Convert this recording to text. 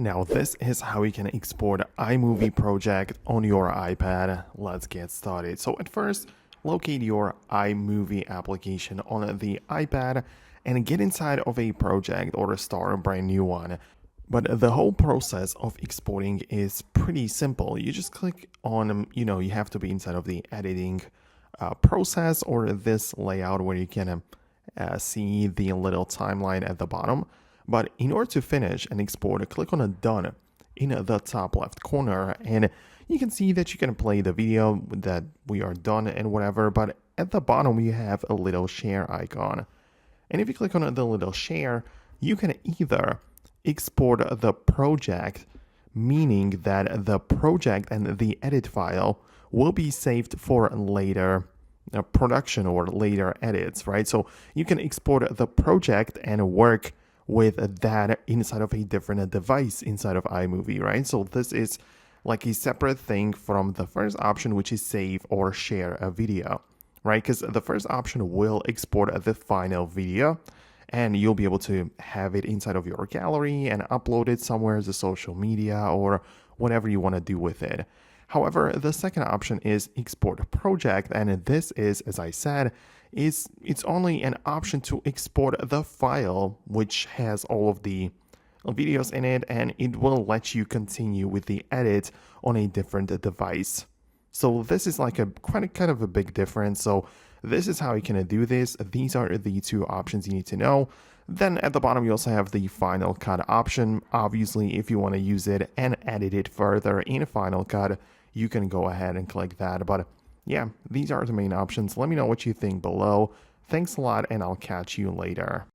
Now this is how you can export iMovie project on your iPad. Let's get started. So at first, locate your iMovie application on the iPad and get inside of a project or start a brand new one. But the whole process of exporting is pretty simple. You just click on, you have to be inside of the editing process or this layout where you can see the little timeline at the bottom. But in order to finish and export, click on a done in the top left corner, and you can see that you can play the video that we are done and whatever. But at the bottom, you have a little share icon. And if you click on the little share, you can either export the project, meaning that the project and the edit file will be saved for later production or later edits, right? So you can export the project and work with that inside of a different device inside of iMovie, right? So this is like a separate thing from the first option, which is save or share a video, right? Because the first option will export the final video and you'll be able to have it inside of your gallery and upload it somewhere as a social media or whatever you want to do with it. However, the second option is export project, and this is, as I said, it's only an option to export the file which has all of the videos in it, and it will let you continue with the edit on a different device. So this is like a kind of a big difference. So this is how you can do this. These are the two options you need to know. Then at the bottom, you also have the Final Cut option. Obviously, if you want to use it and edit it further in Final Cut, you can go ahead and click that. But yeah, these are the main options. Let me know what you think below. Thanks a lot, and I'll catch you later.